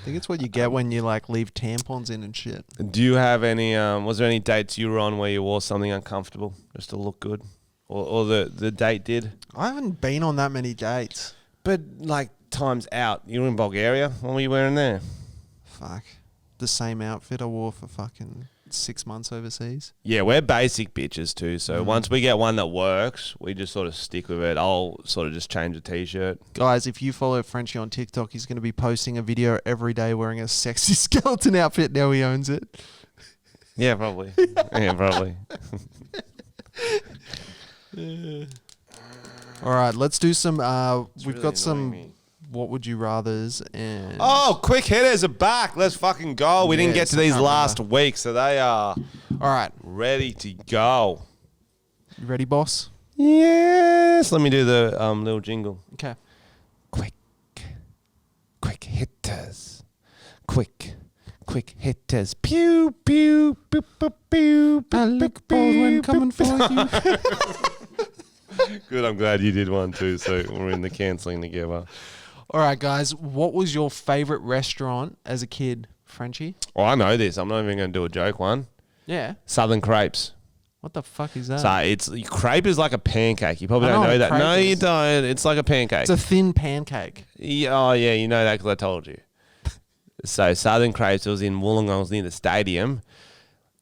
think it's what you get when you like leave tampons in and shit. Do you have any, was there any dates you were on where you wore something uncomfortable just to look good? Or the date did? I haven't been on that many dates. But like times out. You were in Bulgaria. What were you wearing there? Fuck. The same outfit I wore for fucking 6 months overseas. Yeah, we're basic bitches too. So once we get one that works, we just sort of stick with it. I'll sort of just change a t-shirt. Guys, if you follow Frenchy on TikTok, he's going to be posting a video every day wearing a sexy skeleton outfit. Now he owns it. Yeah, probably. Yeah, probably. All right, let's do some. We've really got some. annoying me. What would you rather's and Oh, quick hitters are back. Let's fucking go. We didn't get Yes, to I these can't last week, so they are all right, ready to go. you ready, boss? Yes. Let me do the little jingle. Okay. Quick hitters. Quick hitters. Pew, pew, pew, pew, pew. Alec Baldwin coming for you. Good, I'm glad you did one too, so we're in the cancelling together. All right, guys. What was your favorite restaurant as a kid, Frenchy? Oh, I know this. I'm not even going to do a joke one. Yeah. Southern crepes. What the fuck is that? So crepe is like a pancake. You probably I don't know know what that. crepe No, you is. don't. It's like a pancake. It's a thin pancake. Yeah, oh, yeah, you know that because I told you. So Southern Crepes, it was in Wollongong, it was near the stadium.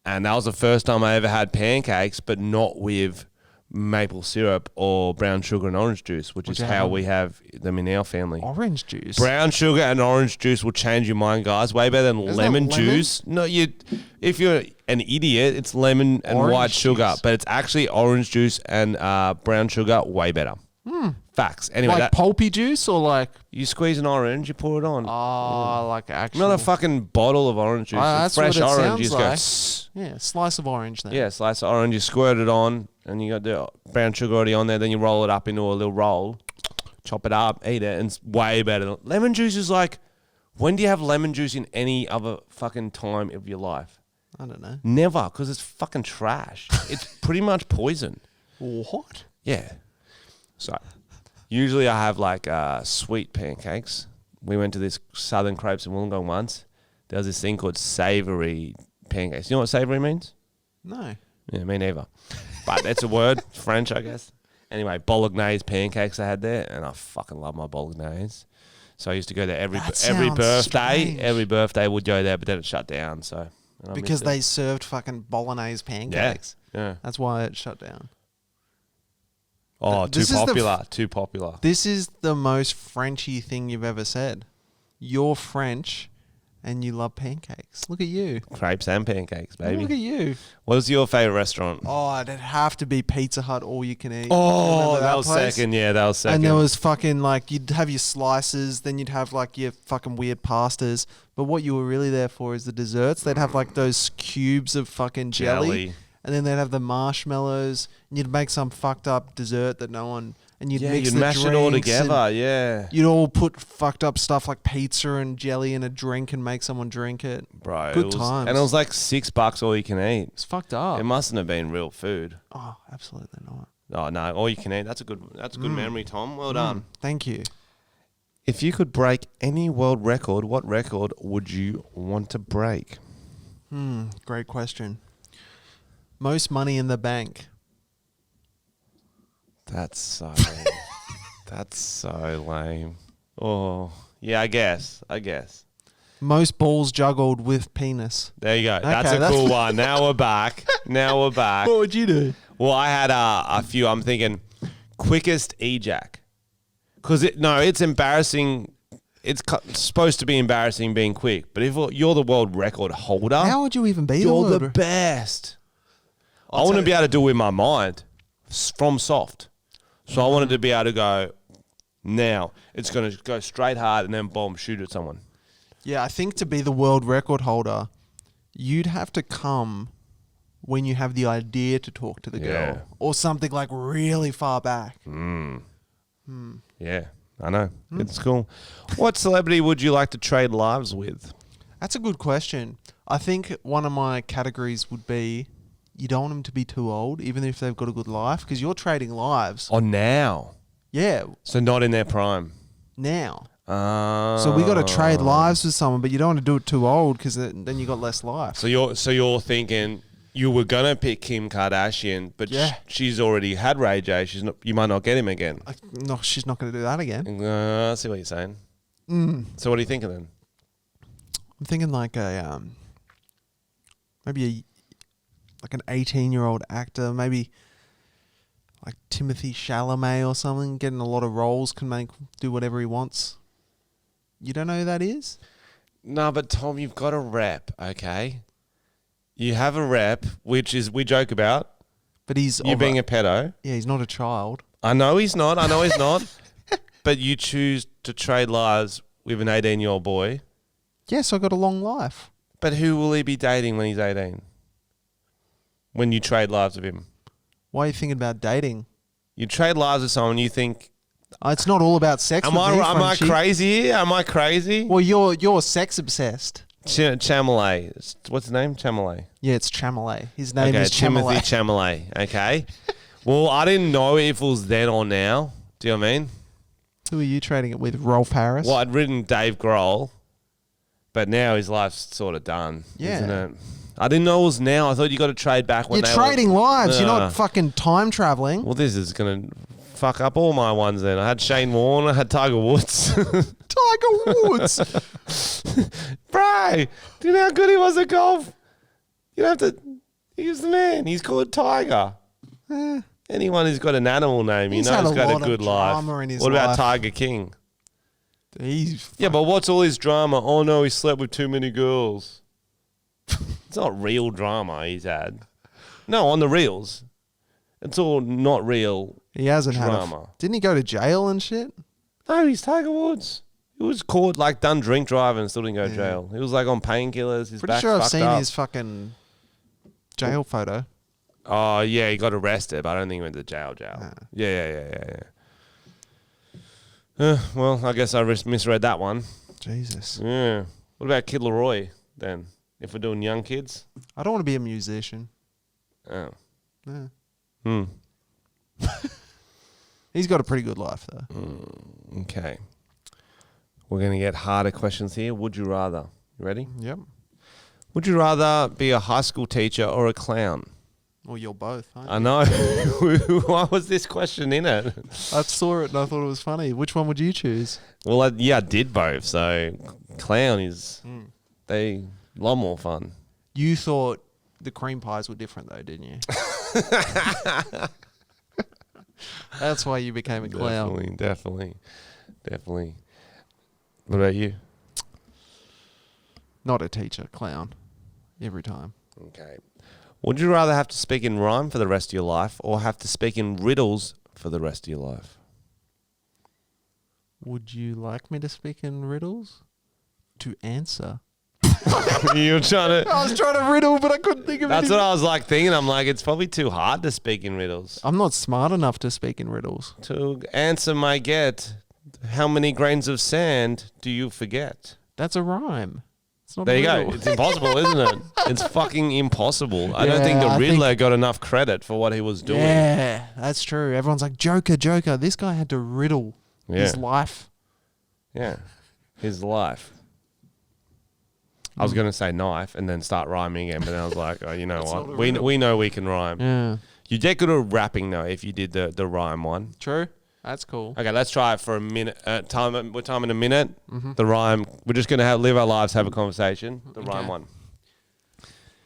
And that was the first time I ever had pancakes, but not with maple syrup or brown sugar and orange juice, which is how we have them in our family. Orange juice. Brown sugar and orange juice will change your mind, guys. Way better than lemon juice. No, if you're an idiot, it's lemon and Orange white sugar, juice. but it's actually orange juice and brown sugar. Way better. Facts. Anyway, Like pulpy juice or like... you squeeze an orange, you pour it on. like actual... Not a fucking bottle of orange juice. that's Fresh what it orange. You sounds just go. Yeah, slice of orange then. Yeah, slice of orange. You squirt it on, and you got the brown sugar already on there. Then you roll it up into a little roll, chop it up, eat it, and it's way better. Lemon juice is like, when do you have lemon juice in any other fucking time of your life? I don't know. Never, because it's fucking trash. It's pretty much poison. What? Yeah. So, usually I have like sweet pancakes. We went to this Southern Crepes in Wollongong once. There was this thing called savoury pancakes. You know what savoury means? No. Yeah, me neither. But it's a word, French, I guess. Anyway, bolognese pancakes I had there, and I fucking love my bolognese. So I used to go there every sounds birthday. strange. Every birthday would go there, but then it shut down. So I Because missed it. they served fucking bolognese pancakes. Yeah. That's why it shut down. Oh, This too is the popular. Too popular. This is the most Frenchy thing you've ever said. You're French and you love pancakes. Look at you. Crepes and pancakes, baby. Look at you. What was your favourite restaurant? Oh, it'd have to be Pizza Hut all you can eat. Oh, Remember that was place? second. Yeah, that was second. And there was fucking like, you'd have your slices, then you'd have like your fucking weird pastas. But what you were really there for is the desserts. They'd have like those cubes of fucking jelly. And then they'd have the marshmallows. And you'd make some fucked up dessert that no one... And you'd mix you'd the mash it all drinks together. and Yeah. You'd all put fucked up stuff like pizza and jelly in a drink and make someone drink it. Bro. Good times. And it was like $6 all you can eat. It's fucked up. It mustn't have been real food. Oh, absolutely not. Oh, no. All you can eat. That's a good memory, Tom. Well done. Thank you. If you could break any world record, what record would you want to break? Great question. Most money in the bank. That's so lame. Oh, yeah, I guess. Most balls juggled with penis. There you go. Okay, That's a cool one. Now we're back. What would you do? Well, I had a few. I'm thinking quickest ejac. Because it's embarrassing. It's supposed to be embarrassing being quick. But if you're the world record holder, How would you even be you're the world best. I want to be able to do it with my mind from soft. So I wanted to be able to go, now it's going to go straight hard and then boom, shoot at someone. Yeah, I think to be the world record holder, you'd have to come when you have the idea to talk to the Yeah. girl. Or something like really far back. Yeah, I know. It's cool. What celebrity would you like to trade lives with? That's a good question. I think one of my categories would be you don't want them to be too old, even if they've got a good life, because you're trading lives. Oh, now. Yeah, So not in their prime. now. So we got to trade lives with someone, but you don't want to do it too old because then you got less life. So you're thinking you were gonna pick Kim Kardashian, but Yeah. she's already had Ray J. You might not get him again. No, she's not going to do that again. I see what you're saying. So what are you thinking then? I'm thinking like maybe like an 18-year-old actor, maybe like Timothy Chalamet or something, getting a lot of roles, can do whatever he wants. You don't know who that is? No, but Tom, you've got a rep, okay? You have a rep, which is we joke about But he's you being a pedo. yeah, he's not a child. I know he's not. But you choose to trade lives with an 18-year-old boy. Yes, I got a long life. But who will he be dating when he's 18? When you trade lives with him? Why are you thinking about dating? You trade lives with someone you think, It's not all about sex. am with me, I Frenchy. crazy here? Am I crazy? Well, you're sex obsessed. Chalamet. What's his name? Chalamet. Yeah, it's Chalamet. His name is Timothy Chalamet. Chalamet. Okay. Well, I didn't know if it was then or now. Do you know what I mean? Who are you trading it with? Rolf Harris? Well, I'd ridden Dave Grohl, but now his life's sort of done, Yeah. isn't it? I didn't know it was now. I thought you got to trade back when You're they trading were... lives. You're Ugh. not fucking time traveling. Well, this is going to fuck up all my ones then. I had Shane Warne, I had Tiger Woods. Tiger Woods. Bro, do you know how good he was at golf? You don't have to... He was the man. He's called Tiger. Anyone who's got an animal name, He's you know, had has a got lot a of good life. drama in his What about life. Tiger King? He's Yeah, but what's all his drama? Oh no, he slept with too many girls. It's not real drama he's had. No, on the reels. It's all not real. he hasn't drama. had. Didn't he go to jail and shit? No, he's Tiger Woods. He was caught, like, done drink driving and still didn't go to jail. He was, like, on painkillers. His Pretty back's sure I've fucked seen up. his fucking jail photo. Oh, yeah, he got arrested, but I don't think he went to jail. Yeah. Well, I guess I misread that one. Jesus. Yeah. What about Kid Leroy, then? If we're doing young kids? I don't want to be a musician. Oh. Yeah. He's got a pretty good life, though. Okay. We're going to get harder questions here. Would you rather? You ready? Yep. Would you rather be a high school teacher or a clown? Well, you're both, aren't you? I know. Why was this question in it? I saw it and I thought it was funny. Which one would you choose? Well, I did both. So, clown is a lot more fun. You thought the cream pies were different, though, didn't you? That's why you became a clown. Definitely. What about you? Not a teacher, clown. Every time. Okay. Would you rather have to speak in rhyme for the rest of your life or have to speak in riddles for the rest of your life? Would you like me to speak in riddles? To answer. You're trying to... I was trying to riddle, but I couldn't think of That's anything. what I was like thinking. I'm like, it's probably too hard to speak in riddles. I'm not smart enough to speak in riddles. To answer my get, how many grains of sand do you forget? That's a rhyme. It's not There a you riddle. go. It's impossible, isn't it? It's fucking impossible. I don't think Yeah, the I Riddler think- got enough credit for what he was doing. Yeah, that's true. Everyone's like, Joker. This guy had to riddle his life. Yeah. His life. I was going to say knife and then start rhyming again, but then I was like, oh, you know That's what? not a We riddle. know we can rhyme. Yeah. You get good at rapping, though, if you did the rhyme one. True. That's cool. Okay, let's try it for a minute. We're timing a minute. The rhyme. We're just going to live our lives, have a conversation. The rhyme one.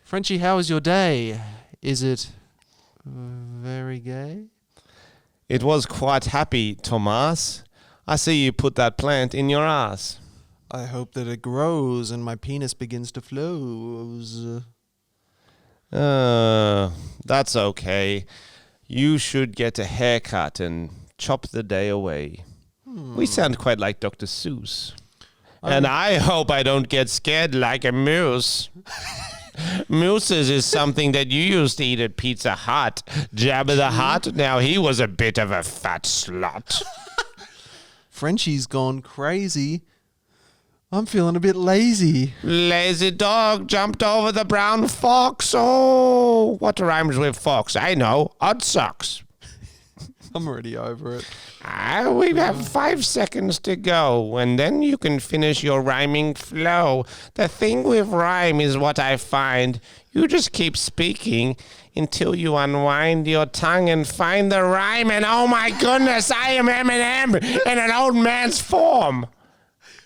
Frenchy, how was your day? Is it very gay? It was quite happy, Tomas. I see you put that plant in your ass. I hope that it grows and my penis begins to flow. That's okay. You should get a haircut and chop the day away. We sound quite like Dr. Seuss. And I hope I don't get scared like a moose. Mooses is something that you used to eat at Pizza Hut. Jabba the Hutt, now he was a bit of a fat slut. Frenchy's gone crazy. I'm feeling a bit lazy. Lazy dog jumped over the brown fox. Oh, what rhymes with fox? I know. Odd socks. I'm already over it. We have 5 seconds to go, and then you can finish your rhyming flow. The thing with rhyme is what I find. You just keep speaking until you unwind your tongue and find the rhyme, and oh my goodness, I am Eminem in an old man's form.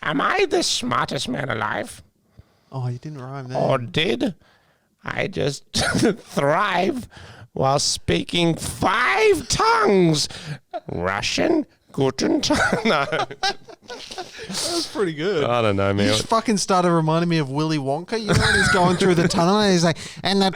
Am I the smartest man alive? Oh, you didn't rhyme there. Or did I just thrive while speaking 5 tongues? Russian, Guten Tag. No, That's pretty good. I don't know, You man. just fucking started reminding me of Willy Wonka. You know when he's going through the tunnel and he's like, and the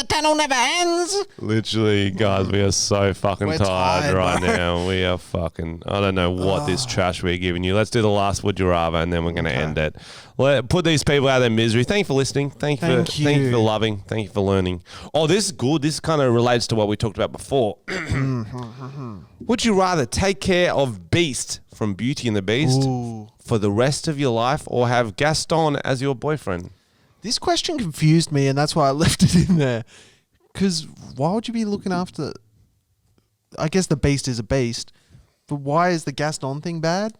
tunnel never ends. Literally, guys, we are so fucking We're tired tired, right bro. now. We are fucking, I don't know what this trash we're giving you. Let's do the last Would You Rather and then we're going to end it. Put these people out of their misery. Thank you for listening. Thank you for loving. Thank you for learning. Oh, this is good. This kind of relates to what we talked about before. Would you rather take care of Beast from Beauty and the Beast for the rest of your life or have Gaston as your boyfriend? This question confused me, and that's why I left it in there. Because why would you be looking after... I guess the Beast is a beast, but why is the Gaston thing bad?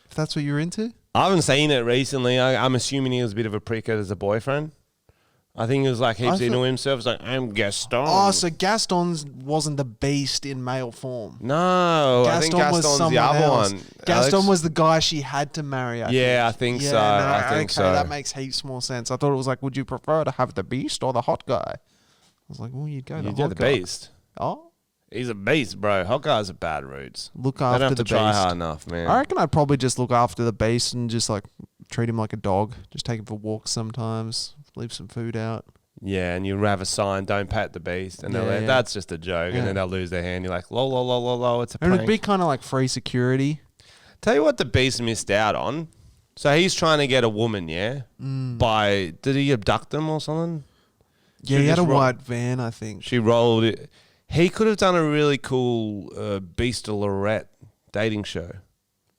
If that's what you're into? I haven't seen it recently. I'm assuming he was a bit of a prick as a boyfriend. I think he was like heaps into himself. It's like, I'm Gaston. Oh, so Gaston wasn't the Beast in male form. No, I think Gaston's the other one. Gaston Alex? was the guy she had to marry, I think so. I think so. That makes heaps more sense. I thought it was like, would you prefer to have the Beast or the hot guy? I was like, well, you'd go the hot the guy. Beast. Oh, He's a beast, bro. Hot guys are bad roots. Look They after don't have the to try beast. hard enough, man. I reckon I'd probably just look after the beast and just like treat him like a dog. Just take him for walks sometimes. Leave some food out. Yeah, and you have a sign, don't pat the beast. And they're Yeah, like, yeah. that's just a joke. Yeah. And then they'll lose their hand. You're like, lol, it's a And prank. it'd be kind of like free security. Tell you what the beast missed out on. So he's trying to get a woman, yeah? Did he abduct them or something? Yeah, he had a white van, I think. She rolled it. He could have done a really cool Beast-a-Lorette dating show.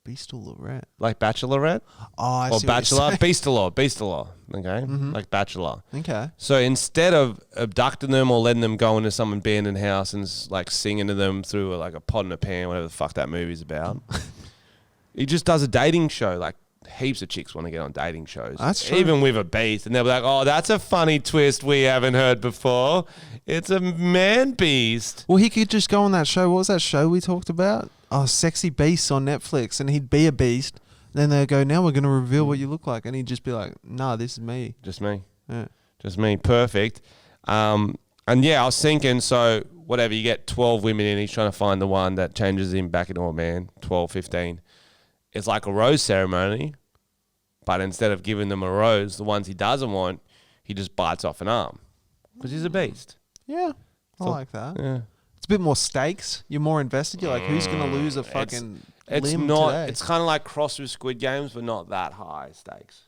Beast or Lorette? Like Bachelorette? Oh, I Or see what you're Bachelor? saying. Beast-a-law, okay? Like Bachelor. Okay. So instead of abducting them or letting them go into some abandoned house and like singing to them through like a pot and a pan, whatever the fuck that movie's about, he just does a dating show. Like heaps of chicks want to get on dating shows. That's true. Even with a beast. And they'll be like, oh, that's a funny twist we haven't heard before. It's a man beast. Well, he could just go on that show. What was that show we talked about? Oh, Sexy Beasts on Netflix. And he'd be a beast. Then they'd go, now we're going to reveal what you look like. And he'd just be like, nah, this is me. Just me. Yeah. Just me. Perfect. And yeah, I was thinking, so whatever, you get 12 women in, he's trying to find the one that changes him back into a man, 12, 15. It's like a rose ceremony, but instead of giving them a rose, the ones he doesn't want, he just bites off an arm because he's a beast. Yeah. I So- like that. Yeah. It's a bit more stakes. You're more invested. You're like, who's going to lose a fucking It's limb not. today? It's kind of like cross with Squid Games, but not that high stakes.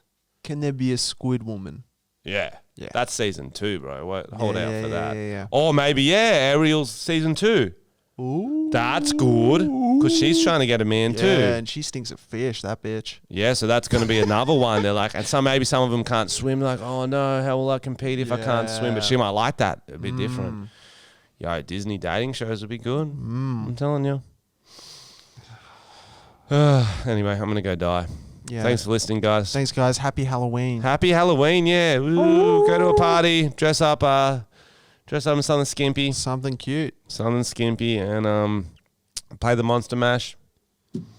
Can there be a squid woman? Yeah. Yeah. That's season 2, bro. Hold Yeah, out yeah, for that. yeah. Or maybe, Ariel's season 2. Ooh. That's good because she's trying to get a man Yeah, too. and she stinks of fish, that bitch. Yeah, so that's going to be another one. They're like, and maybe some of them can't swim. They're like, oh no, how will I compete if I can't swim? But she might like that. It'd be different. Yo, Disney dating shows would be good. I'm telling you. Anyway, I'm going to go die. Yeah. Thanks for listening, guys. Thanks, guys. Happy Halloween. Happy Halloween, yeah. Ooh, go to a party, dress up in something skimpy. Something cute. Something skimpy, and play the Monster Mash.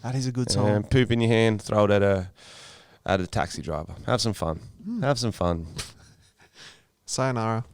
That is a good song. And poop in your hand, throw it at a taxi driver. Have some fun. Have some fun. Sayonara.